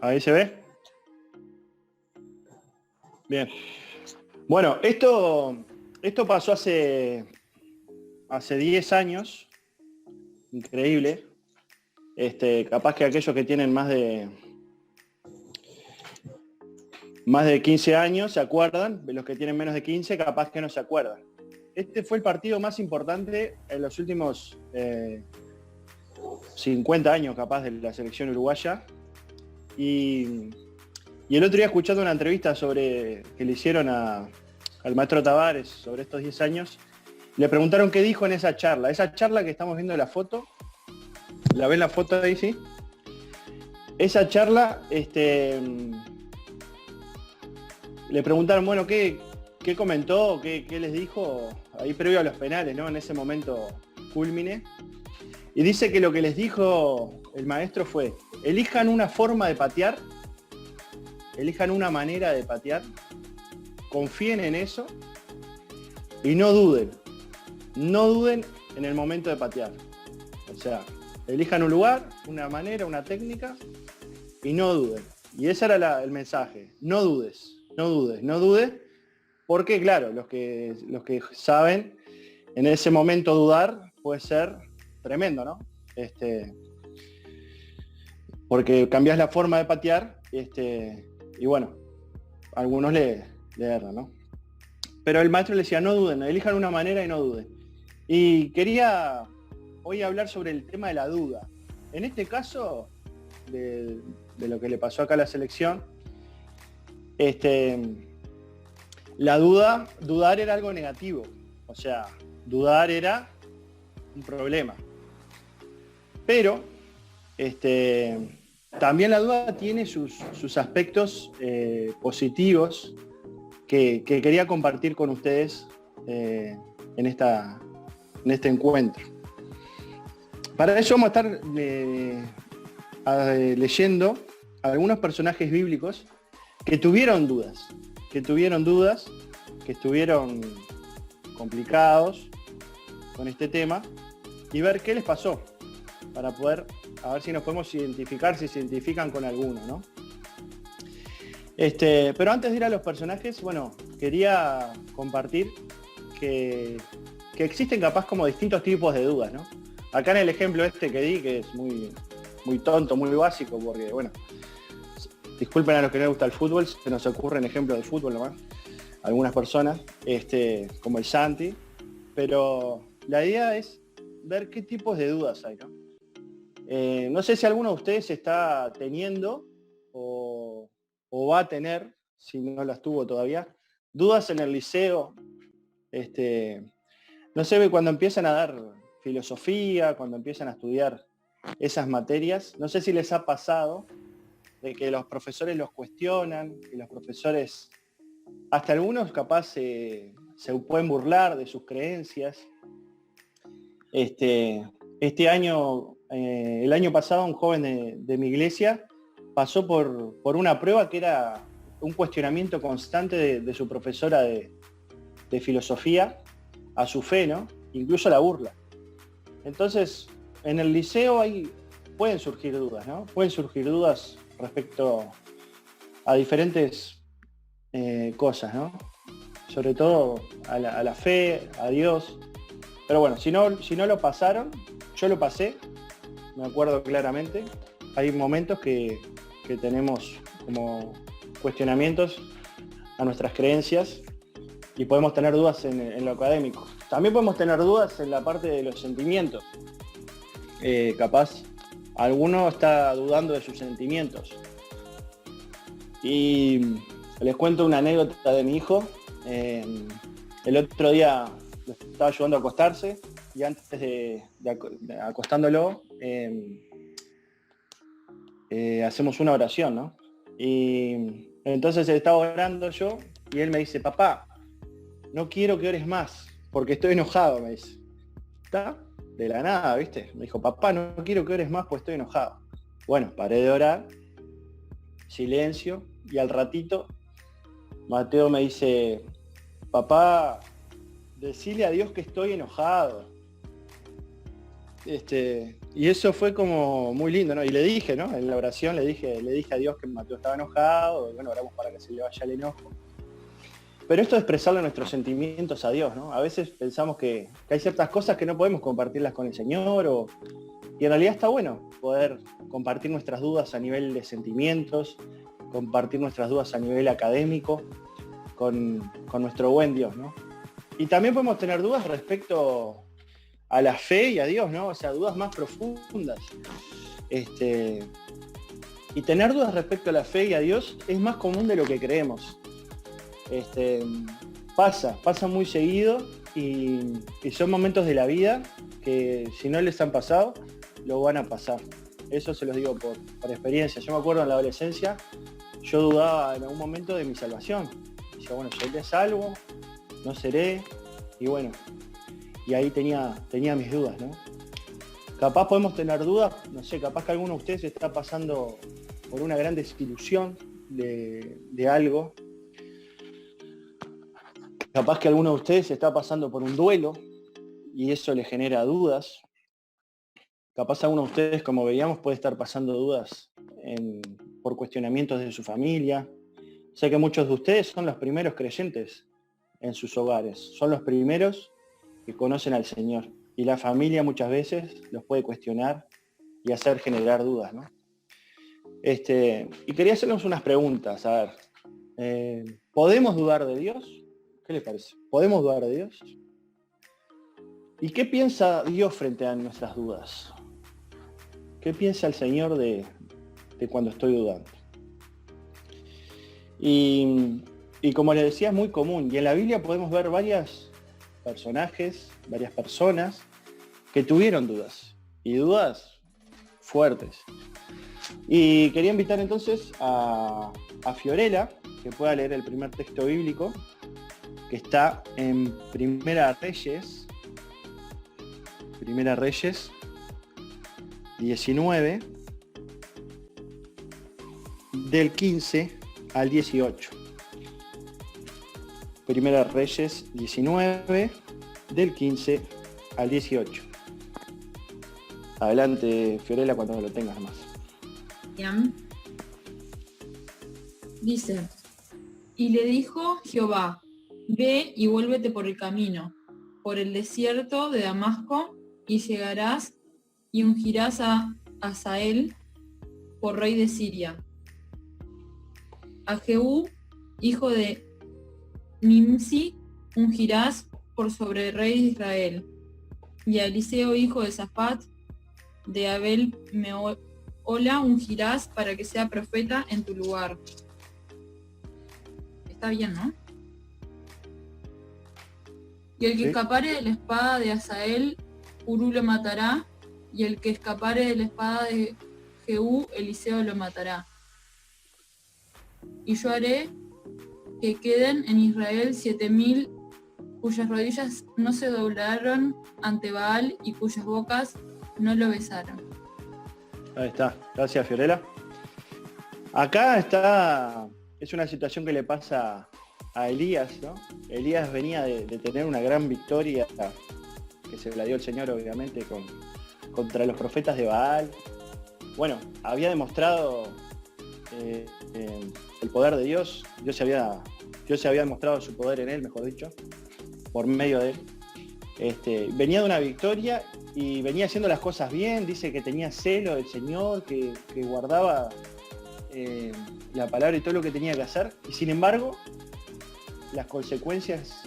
Ahí se ve. Bien. Bueno, esto pasó hace 10 años. Increíble. Capaz que aquellos que tienen más de 15 años se acuerdan, de los que tienen menos de 15 capaz que no se acuerdan. Este fue el partido más importante en los últimos 50 años capaz de la selección uruguaya. Y el otro día, escuchando una entrevista que le hicieron al maestro Tavares sobre estos 10 años, le preguntaron qué dijo en esa charla. Esa charla que estamos viendo en la foto, ¿la ven la foto ahí, sí? Esa charla, le preguntaron, bueno, ¿qué comentó? ¿Qué les dijo ahí previo a los penales, ¿no? En ese momento cúlmine. Y dice que lo que les dijo el maestro fue: elijan una forma de patear, elijan una manera de patear, confíen en eso y no duden en el momento de patear. O sea, elijan un lugar, una manera, una técnica y no duden. Y ese era el mensaje: no dudes, porque claro, los que saben, en ese momento dudar puede ser tremendo, ¿no? Porque cambias la forma de patear, y bueno, a algunos le erran, ¿no? Pero el maestro le decía: no duden, elijan una manera y no duden. Y quería hoy hablar sobre el tema de la duda. En este caso, de lo que le pasó acá a la selección, dudar era algo negativo. O sea, dudar era un problema. Pero también la duda tiene sus aspectos positivos que quería compartir con ustedes en este encuentro. Para eso vamos a estar leyendo algunos personajes bíblicos que tuvieron dudas, que estuvieron complicados con este tema, y ver qué les pasó, para poder, a ver si nos podemos identificar, si se identifican con alguno, ¿no? Pero antes de ir a los personajes, bueno, quería compartir que existen capaz como distintos tipos de dudas, ¿no? Acá en el ejemplo que di, que es muy, muy tonto, muy básico, porque, bueno, disculpen a los que no les gusta el fútbol, se nos ocurren ejemplos de fútbol nomás, algunas personas, como el Santi, pero la idea es ver qué tipos de dudas hay, ¿no? No sé si alguno de ustedes está teniendo o va a tener, si no las tuvo todavía, dudas en el liceo. No sé, cuando empiezan a dar filosofía, cuando empiezan a estudiar esas materias, no sé si les ha pasado de que los profesores los cuestionan, que los profesores, hasta algunos capaz se pueden burlar de sus creencias. Este año, el año pasado, un joven de mi iglesia pasó por una prueba que era un cuestionamiento constante de su profesora de filosofía a su fe, ¿no? Incluso la burla. Entonces, en el liceo pueden surgir dudas, ¿no? Pueden surgir dudas respecto a diferentes cosas, ¿no? Sobre todo a la fe, a Dios. Pero bueno, si no lo pasaron, yo lo pasé, me acuerdo claramente. Hay momentos que tenemos como cuestionamientos a nuestras creencias y podemos tener dudas en lo académico. También podemos tener dudas en la parte de los sentimientos. Capaz alguno está dudando de sus sentimientos. Y les cuento una anécdota de mi hijo. El otro día lo estaba ayudando a acostarse, y antes de acostándolo, hacemos una oración, ¿no? Y entonces estaba orando yo y él me dice: papá, no quiero que ores más porque estoy enojado, me dice. ¿Está? De la nada, ¿viste? Me dijo: papá, no quiero que ores más porque estoy enojado. Bueno, paré de orar, silencio, y al ratito Mateo me dice: papá, decile a Dios que estoy enojado. Y eso fue como muy lindo, ¿no? Y le dije, ¿no? En la oración le dije a Dios que Mateo estaba enojado, y bueno, oramos para que se le vaya el enojo. Pero esto de expresarle nuestros sentimientos a Dios, ¿no? A veces pensamos que hay ciertas cosas que no podemos compartirlas con el Señor, y en realidad está bueno poder compartir nuestras dudas a nivel de sentimientos, compartir nuestras dudas a nivel académico con nuestro buen Dios, ¿no? Y también podemos tener dudas respecto a la fe y a Dios, ¿no? O sea, dudas más profundas. Y tener dudas respecto a la fe y a Dios es más común de lo que creemos. Pasa muy seguido y son momentos de la vida que si no les han pasado, lo van a pasar. Eso se los digo por experiencia. Yo me acuerdo en la adolescencia, yo dudaba en algún momento de mi salvación. Decía, bueno, ¿seré salvo? ¿No seré? Y bueno, y ahí tenía mis dudas, ¿no? Capaz podemos tener dudas, no sé, capaz que alguno de ustedes está pasando por una gran desilusión de algo. Capaz que alguno de ustedes está pasando por un duelo y eso le genera dudas. Capaz alguno de ustedes, como veíamos, puede estar pasando dudas por cuestionamientos de su familia. Sé que muchos de ustedes son los primeros creyentes en sus hogares, son los primeros que conocen al Señor. Y la familia muchas veces los puede cuestionar y hacer generar dudas, ¿no? Y quería hacernos unas preguntas, a ver. ¿Podemos dudar de Dios? ¿Qué les parece? ¿Podemos dudar de Dios? ¿Y qué piensa Dios frente a nuestras dudas? ¿Qué piensa el Señor de cuando estoy dudando? Y como les decía, es muy común. Y en la Biblia podemos ver varios personajes, varias personas que tuvieron dudas. Y dudas fuertes. Y quería invitar entonces a Fiorella, que pueda leer el primer texto bíblico, que está en Primera Reyes 19, del 15 al 18. Primera Reyes 19, del 15 al 18. Adelante, Fiorella, cuando lo tengas más. Bien. Dice, y le dijo Jehová, ve y vuélvete por el camino, por el desierto de Damasco, y llegarás y ungirás a Hazael por rey de Siria, a Jehú, hijo de Nimsi, ungirás por sobre rey de Israel, y a Eliseo, hijo de Safat, de Abel Mehola, ungirás para que sea profeta en tu lugar. Está bien, ¿no? Y el que escapare de la espada de Hazael, Urú lo matará, y el que escapare de la espada de Jehú, Eliseo lo matará. Y yo haré que queden en Israel 7,000 cuyas rodillas no se doblaron ante Baal y cuyas bocas no lo besaron. Ahí está. Gracias, Fiorella. Acá es una situación que le pasa a Elías, ¿no? Elías venía de tener una gran victoria que se la dio el Señor, obviamente, contra los profetas de Baal. Bueno, había demostrado el poder de Dios. Dios se había demostrado su poder en él, mejor dicho, por medio de él. Venía de una victoria y venía haciendo las cosas bien. Dice que tenía celo del Señor, que guardaba la palabra y todo lo que tenía que hacer. Y sin embargo, las consecuencias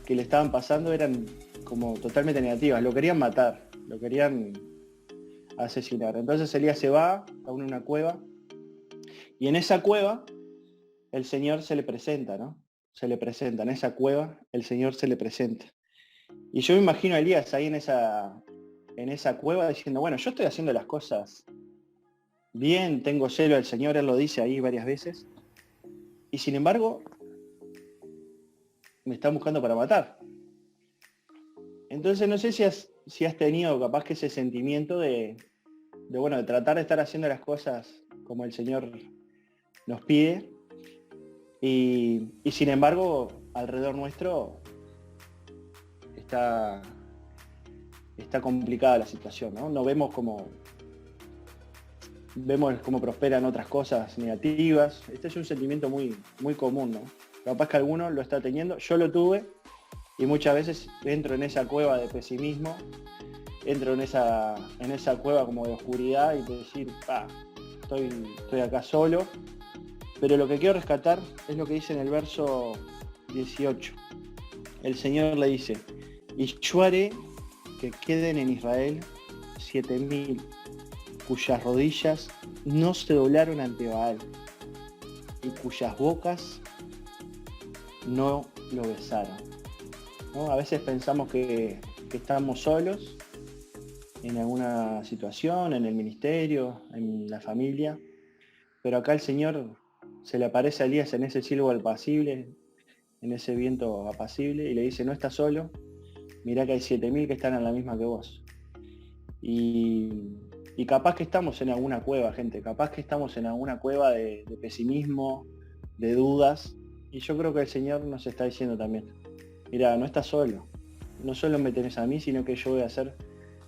que le estaban pasando eran como totalmente negativas. Lo querían matar, lo querían asesinar. Entonces Elías se va a una cueva y en esa cueva el Señor se le presenta, ¿no? Se le presenta, en esa cueva el Señor se le presenta. Y yo me imagino a Elías ahí en esa cueva diciendo, bueno, yo estoy haciendo las cosas bien, tengo celo al Señor, Él lo dice ahí varias veces, y sin embargo me están buscando para matar. Entonces no sé si has tenido capaz que ese sentimiento de tratar de estar haciendo las cosas como el Señor nos pide, y sin embargo alrededor nuestro está complicada la situación, ¿no? No vemos cómo prosperan otras cosas negativas. Este es un sentimiento muy, muy común, ¿no? Capaz que alguno lo está teniendo, yo lo tuve, y muchas veces entro en esa cueva de pesimismo, entro en esa cueva como de oscuridad y de decir, estoy acá solo. Pero lo que quiero rescatar es lo que dice en el verso 18. El Señor le dice, y yo haré que queden en Israel 7.000 cuyas rodillas no se doblaron ante Baal y cuyas bocas no lo besaron, ¿no? A veces pensamos que estamos solos en alguna situación, en el ministerio, en la familia, pero acá el Señor se le aparece a Elías en ese silbo apacible, en ese viento apacible, y le dice, no estás solo, mirá que hay 7.000 que están en la misma que vos. Y capaz que estamos en alguna cueva, gente, capaz que estamos en alguna cueva de pesimismo, de dudas, y yo creo que el Señor nos está diciendo también, mira, no estás solo, no solo me tenés a mí, sino que yo voy a hacer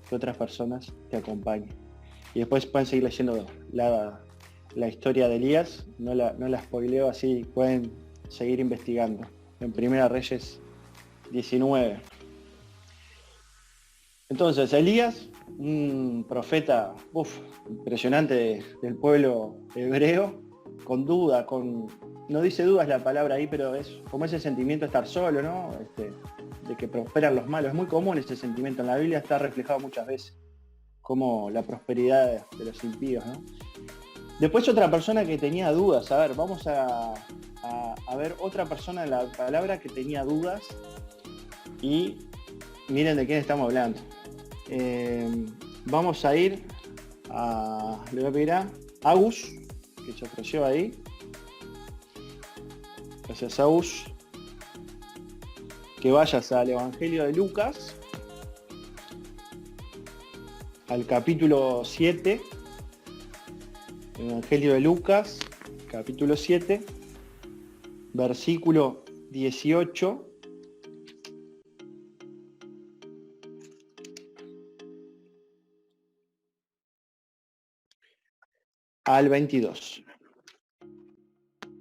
que otras personas te acompañen. Y después pueden seguir leyendo la historia de Elías, no la spoileo, así pueden seguir investigando en Primera Reyes 19. Entonces, Elías, un profeta impresionante del pueblo hebreo, con duda, no dice dudas la palabra ahí, pero es como ese sentimiento de estar solo, ¿no? De que prosperan los malos. Es muy común ese sentimiento. En la Biblia está reflejado muchas veces como la prosperidad de los impíos, ¿no? Después otra persona que tenía dudas. A ver, vamos a ver otra persona en la palabra que tenía dudas. Y miren de quién estamos hablando. Vamos a ir le voy a pedir a Agus, que se ofreció ahí. Gracias, Agus. Que vayas al Evangelio de Lucas, al capítulo 7. Evangelio de Lucas, capítulo 7, versículo 18 al 22.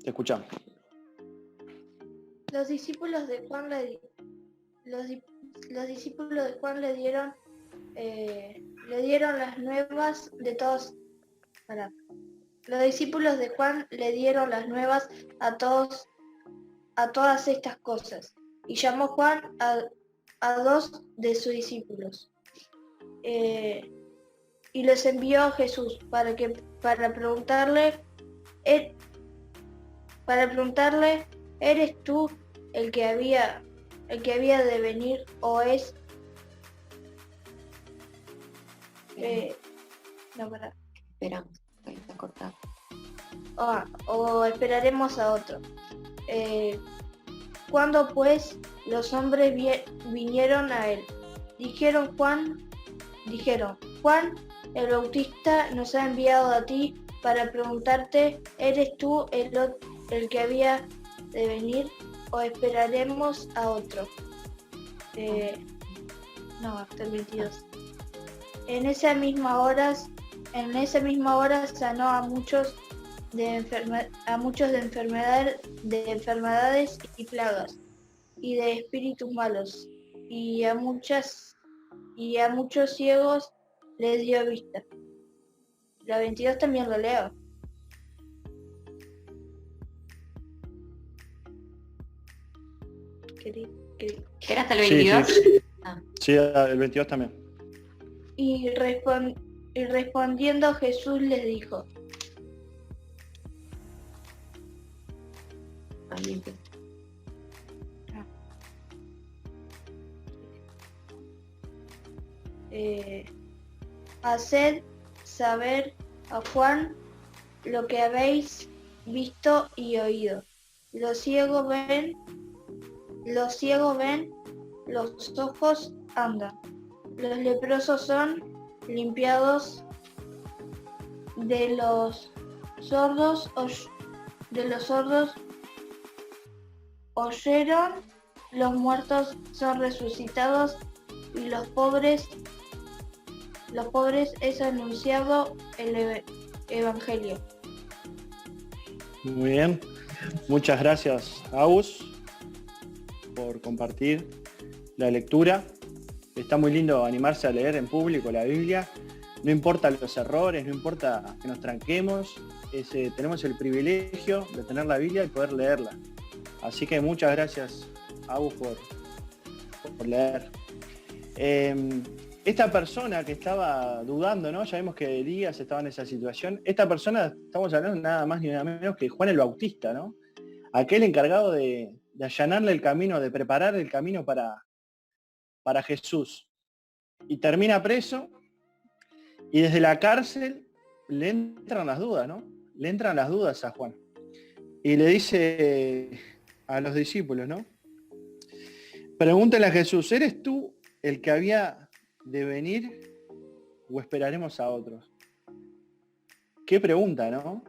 Te escuchamos. Los discípulos de Juan le dieron las nuevas de todos. Los discípulos de Juan le dieron las nuevas a todas estas cosas, y llamó Juan a 2 de sus discípulos, y los envió a Jesús para preguntarle, ¿eres tú el que había de venir, o es Esperamos, ahí está cortado. o esperaremos a otro? Cuando pues los hombres vinieron a él, dijeron, Juan el Bautista nos ha enviado a ti para preguntarte, ¿eres tú el que había de venir, o esperaremos a otro? Hasta el 22. En esa misma hora sanó a muchos de enfermedades y plagas, y de espíritus malos, y a muchos ciegos les dio vista. La 22 también lo leo. ¿Era hasta el 22? Sí, el 22 también. Y respondiendo Jesús les dijo, haced saber a Juan lo que habéis visto y oído. Los ciegos ven, los ojos andan, los leprosos son limpiados, de los sordos oyeron, los muertos son resucitados, y los pobres los pobres es anunciado el Evangelio. Muy bien. Muchas gracias, Agus, por compartir la lectura. Está muy lindo animarse a leer en público la Biblia. No importa los errores, no importa que nos tranquemos. Tenemos el privilegio de tener la Biblia y poder leerla. Así que muchas gracias, Agus, por leer. Esta persona que estaba dudando, ¿no? Ya vimos que Elías estaba en esa situación. Esta persona, estamos hablando nada más ni nada menos que Juan el Bautista, ¿no? Aquel encargado de allanarle el camino, de preparar el camino para Jesús. Y termina preso, y desde la cárcel le entran las dudas, ¿no? Le entran las dudas a Juan. Y le dice a los discípulos, ¿no? Pregúntale a Jesús, ¿eres tú el que había de venir o esperaremos a otros? Qué pregunta, ¿no?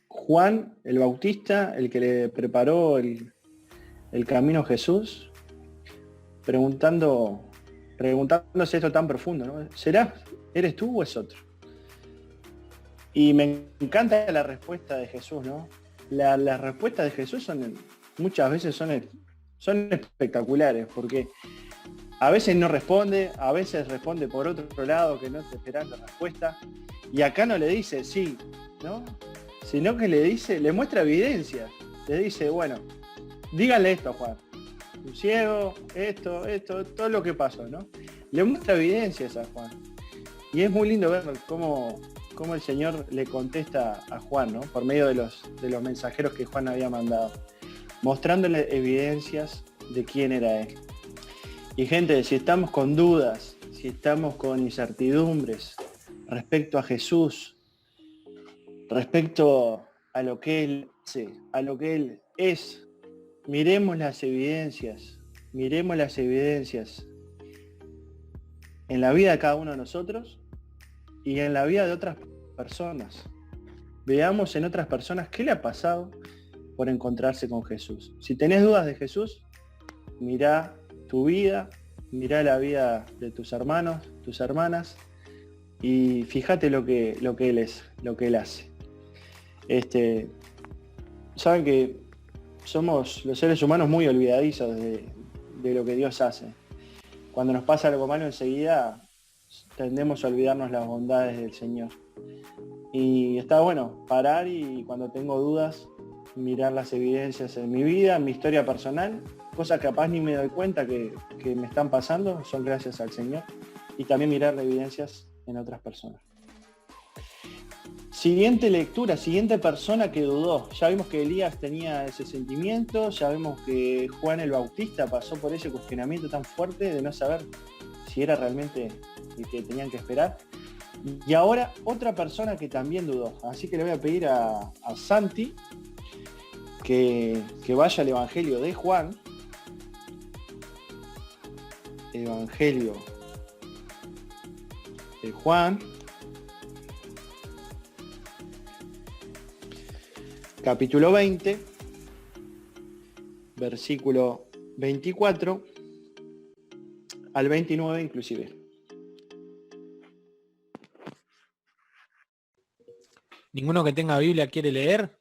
Juan el Bautista, el que le preparó el camino a Jesús, preguntándose esto tan profundo, ¿no? ¿Eres tú o es otro? Y me encanta la respuesta de Jesús, ¿no? Las respuestas de Jesús muchas veces son espectaculares, porque a veces no responde, a veces responde por otro lado que no te esperas la respuesta, y acá no le dice sí, ¿no? Sino que le muestra evidencia, le dice, bueno, díganle esto a Juan, un ciego, esto, todo lo que pasó, ¿no? Le muestra evidencias a Juan. Y es muy lindo ver cómo el Señor le contesta a Juan, ¿no? Por medio de los mensajeros que Juan había mandado, mostrándole evidencias de quién era Él. Y gente, si estamos con dudas, si estamos con incertidumbres respecto a Jesús, respecto a lo que Él hace, a lo que Él es, miremos las evidencias en la vida de cada uno de nosotros y en la vida de otras personas. Veamos en otras personas qué le ha pasado por encontrarse con Jesús. Si tenés dudas de Jesús, mirá tu vida, mirá la vida de tus hermanos, tus hermanas, y fíjate lo que Él es, lo que Él hace. Saben que somos los seres humanos muy olvidadizos de lo que Dios hace. Cuando nos pasa algo malo enseguida tendemos a olvidarnos las bondades del Señor. Y está bueno parar y cuando tengo dudas mirar las evidencias en mi vida, en mi historia personal, cosas que capaz ni me doy cuenta que me están pasando, son gracias al Señor. Y también mirar las evidencias en otras personas. Siguiente lectura, siguiente persona que dudó. Ya vimos que Elías tenía ese sentimiento, ya vimos que Juan el Bautista pasó por ese cuestionamiento tan fuerte de no saber si era realmente el que tenían que esperar. Y ahora otra persona que también dudó. Así que le voy a pedir a Santi que vaya al Evangelio de Juan. Evangelio de Juan. Capítulo 20, versículo 24 al 29 inclusive. ¿Ninguno que tenga Biblia quiere leer?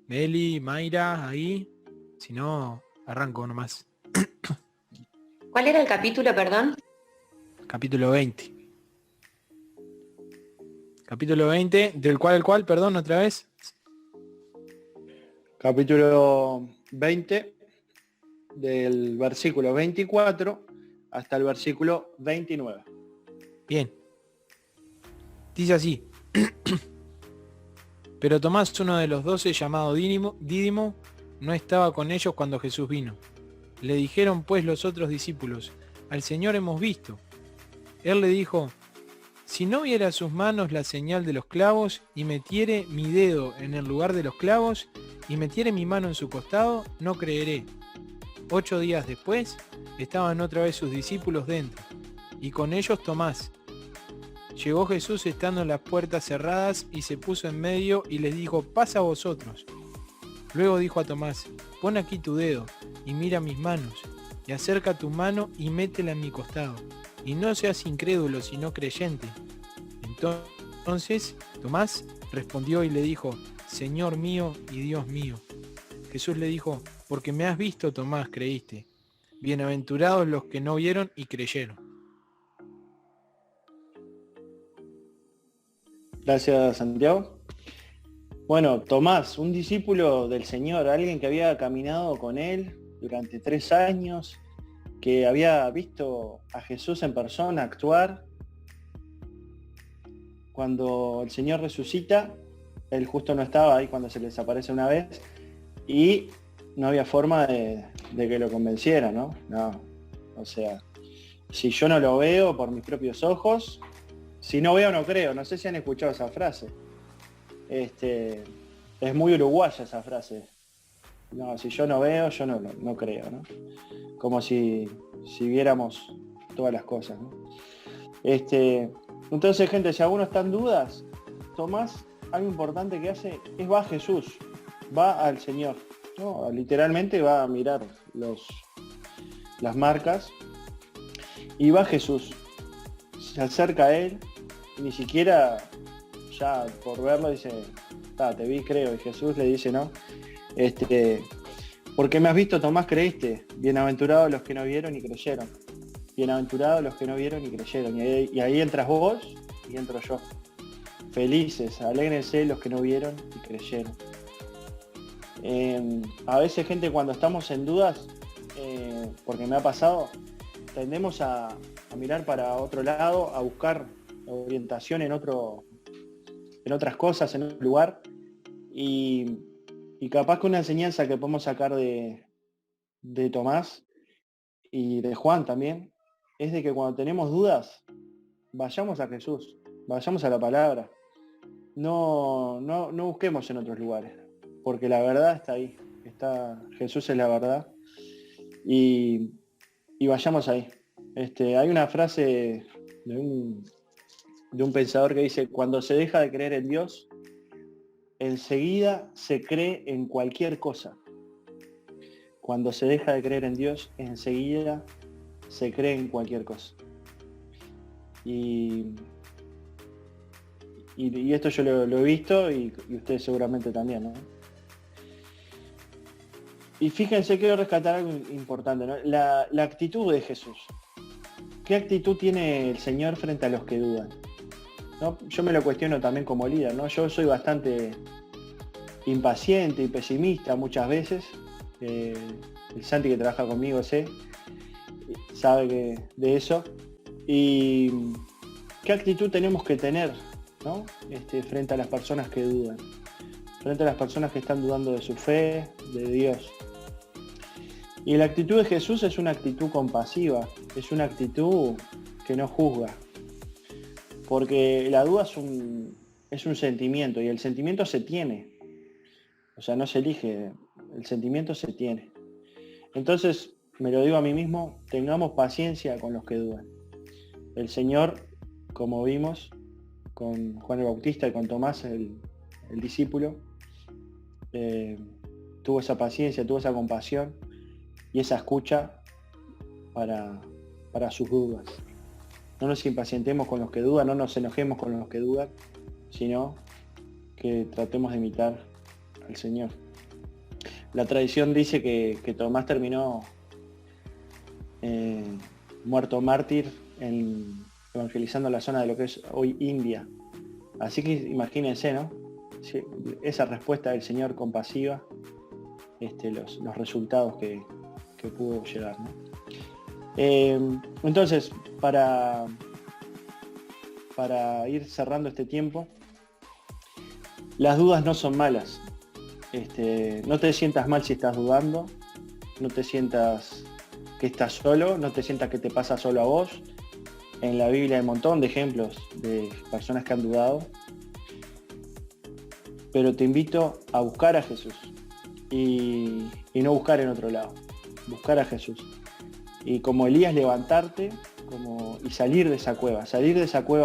Meli, Mayra, ahí. Si no, arranco nomás. ¿Cuál era el capítulo, perdón? Capítulo 20. Capítulo 20, del cual, perdón, otra vez. Capítulo 20, del versículo 24 hasta el versículo 29. Bien. Dice así. Pero Tomás, uno de los 12, llamado Dídimo, no estaba con ellos cuando Jesús vino. Le dijeron pues los otros discípulos, al Señor hemos visto. Él le dijo, si no viera sus manos la señal de los clavos, y metiere mi dedo en el lugar de los clavos, y metiere mi mano en su costado, no creeré. 8 días después, estaban otra vez sus discípulos dentro, y con ellos Tomás. Llegó Jesús estando las puertas cerradas, y se puso en medio, y les dijo, pasa vosotros. Luego dijo a Tomás, pon aquí tu dedo, y mira mis manos, y acerca tu mano, y métela en mi costado. y no seas incrédulo, sino creyente. Entonces Tomás respondió y le dijo, Señor mío y Dios mío. Jesús le dijo, porque me has visto, Tomás, creíste. Bienaventurados los que no vieron y creyeron. Gracias, Santiago. Bueno, Tomás, un discípulo del Señor, alguien que había caminado con él durante 3 años, que había visto a Jesús en persona actuar. Cuando el Señor resucita, él justo no estaba ahí cuando se les aparece una vez y no había forma de que lo convenciera, ¿no? No, o sea, si yo no lo veo por mis propios ojos, si no veo no creo. No sé si han escuchado esa frase. Es muy uruguaya esa frase. No, si yo no veo, yo no creo, ¿no? Como si viéramos todas las cosas, ¿no? Entonces, gente, si alguno está en dudas, Tomás, algo importante que hace es va a Jesús, va al Señor, ¿no? Literalmente va a mirar las marcas y va a Jesús, se acerca a él y ni siquiera ya por verlo dice, te vi, creo, y Jesús le dice, no, porque me has visto, Tomás, creíste. Bienaventurados los que no vieron y creyeron. Bienaventurados los que no vieron y creyeron. Y ahí entras vos y entro yo. Felices, alégrense los que no vieron y creyeron. A veces, gente, cuando estamos en dudas, porque me ha pasado, tendemos a mirar para otro lado, a buscar orientación en otras cosas, en otro lugar. Y capaz que una enseñanza que podemos sacar de Tomás y de Juan también, es de que cuando tenemos dudas, vayamos a Jesús, vayamos a la palabra. No busquemos en otros lugares, porque la verdad está ahí. Jesús es la verdad. Y vayamos ahí. Hay una frase de un pensador que dice, cuando se deja de creer en Dios, enseguida se cree en cualquier cosa. Cuando se deja de creer en Dios, enseguida se cree en cualquier cosa. Y esto yo lo he visto y ustedes seguramente también, ¿no? Y fíjense, quiero rescatar algo importante, ¿no? La actitud de Jesús. ¿Qué actitud tiene el Señor frente a los que dudan? ¿No? Yo me lo cuestiono también como líder, ¿no? Yo soy bastante impaciente y pesimista muchas veces. El Santi, que trabaja conmigo, sabe de eso. Y qué actitud tenemos que tener, ¿no? Frente a las personas que dudan, frente a las personas que están dudando de su fe, de Dios. Y la actitud de Jesús es una actitud compasiva, es una actitud que no juzga. Porque la duda es un sentimiento y el sentimiento se tiene. O sea, no se elige, el sentimiento se tiene. Entonces, me lo digo a mí mismo, tengamos paciencia con los que dudan. El Señor, como vimos con Juan el Bautista y con Tomás, el discípulo, tuvo esa paciencia, tuvo esa compasión y esa escucha para sus dudas. No nos impacientemos con los que dudan, no nos enojemos con los que dudan, sino que tratemos de imitar al Señor. La tradición dice que Tomás terminó muerto mártir evangelizando la zona de lo que es hoy India. Así que imagínense, ¿no? Sí, esa respuesta del Señor compasiva, los resultados que pudo llegar, ¿no? Entonces, para ir cerrando este tiempo, las dudas no son malas. No te sientas mal si estás dudando, no te sientas que estás solo, no te sientas que te pasa solo a vos. En la Biblia hay un montón de ejemplos de personas que han dudado, pero te invito a buscar a Jesús y no buscar en otro lado, buscar a Jesús. Y como Elías, levantarte y salir de esa cueva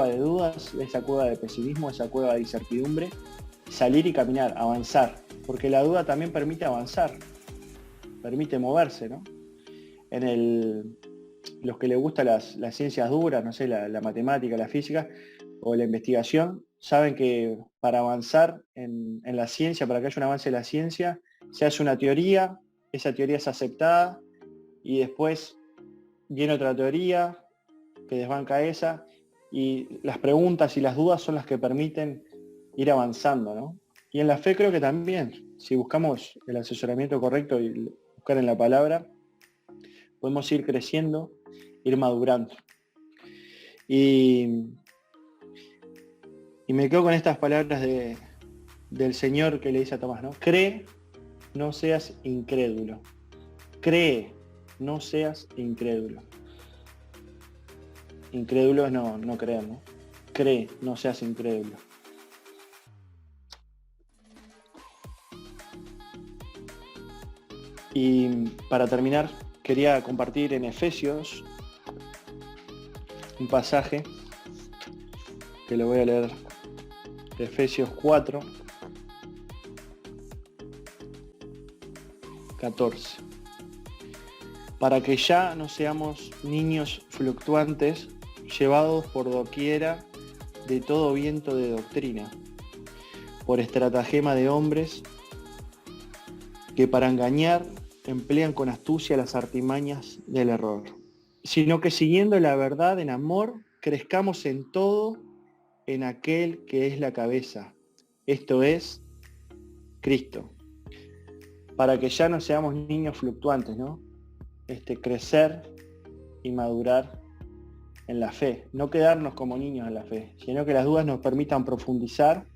de dudas, de esa cueva de pesimismo, de esa cueva de incertidumbre, salir y caminar, avanzar, porque la duda también permite avanzar, permite moverse, ¿no? En los que les gustan las ciencias duras, no sé, la matemática, la física o la investigación, saben que para avanzar en la ciencia, para que haya un avance en la ciencia, se hace una teoría, esa teoría es aceptada y después viene otra teoría que desbanca esa, y las preguntas y las dudas son las que permiten ir avanzando, ¿no? Y en la fe creo que también, si buscamos el asesoramiento correcto y buscar en la palabra, podemos ir creciendo, ir madurando. Y me quedo con estas palabras del Señor que le dice a Tomás, ¿no? Cree, no seas incrédulo. Cree, no seas incrédulo. Incrédulo es no creer, ¿no? Cree, no seas incrédulo. Y para terminar, quería compartir en Efesios un pasaje que lo voy a leer, de Efesios 4, 14. Para que ya no seamos niños fluctuantes, llevados por doquiera de todo viento de doctrina, por estratagema de hombres que para engañar emplean con astucia las artimañas del error, sino que siguiendo la verdad en amor, crezcamos en todo en aquel que es la cabeza, esto es Cristo, para que ya no seamos niños fluctuantes, ¿no? Crecer y madurar en la fe, no quedarnos como niños en la fe, sino que las dudas nos permitan profundizar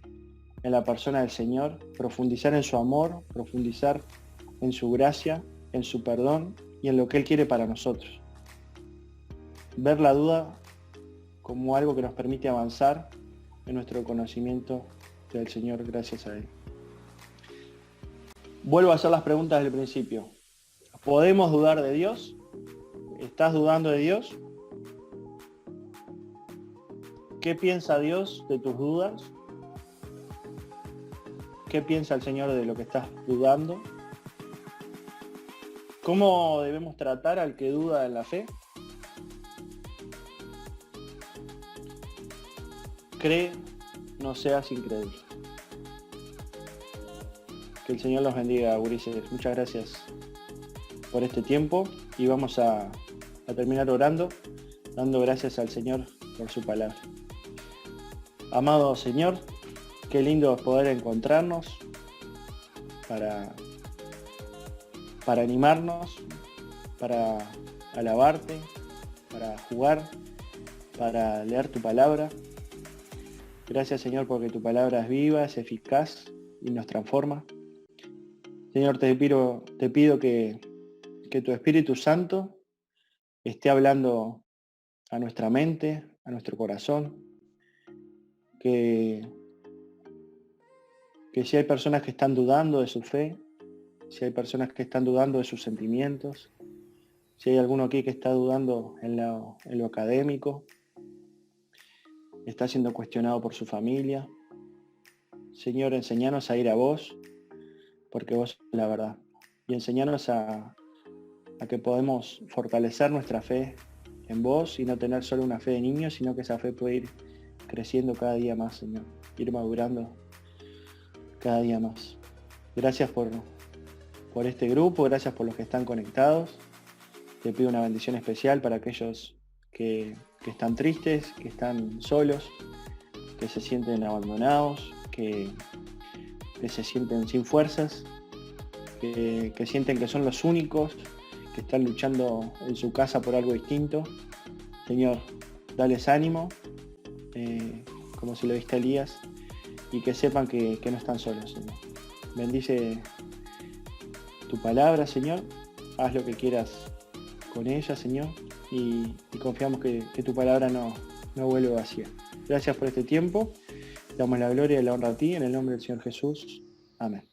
en la persona del Señor, profundizar en su amor, profundizar en su gracia, en su perdón y en lo que Él quiere para nosotros. Ver la duda como algo que nos permite avanzar en nuestro conocimiento del Señor gracias a Él. Vuelvo a hacer las preguntas del principio. ¿Podemos dudar de Dios? ¿Estás dudando de Dios? ¿Qué piensa Dios de tus dudas? ¿Qué piensa el Señor de lo que estás dudando? ¿Cómo debemos tratar al que duda en la fe? Cree, no seas incrédulo. Que el Señor los bendiga, gurises. Muchas gracias por este tiempo y vamos a terminar orando, dando gracias al Señor por su palabra. Amado Señor, qué lindo es poder encontrarnos para animarnos, para alabarte, para jugar, para leer tu palabra. Gracias, Señor, porque tu palabra es viva, es eficaz y nos transforma. Señor, te pido que tu Espíritu Santo esté hablando a nuestra mente, a nuestro corazón, que si hay personas que están dudando de su fe, si hay personas que están dudando de sus sentimientos, si hay alguno aquí que está dudando en lo académico, está siendo cuestionado por su familia, Señor, enséñanos a ir a vos, porque vos es la verdad, y enséñanos a que podemos fortalecer nuestra fe en vos y no tener solo una fe de niños, sino que esa fe puede ir creciendo cada día más, Señor, ir madurando cada día más. Gracias por este grupo, gracias por los que están conectados. Te pido una bendición especial para aquellos que están tristes, que están solos, que se sienten abandonados, que se sienten sin fuerzas, que sienten que son los únicos, que están luchando en su casa por algo distinto. Señor, dales ánimo, como se lo diste a Elías, y que sepan que no están solos, Señor. Bendice tu palabra, Señor, haz lo que quieras con ella, Señor, y confiamos que tu palabra no vuelve vacía. Gracias por este tiempo, damos la gloria y la honra a ti, en el nombre del Señor Jesús. Amén.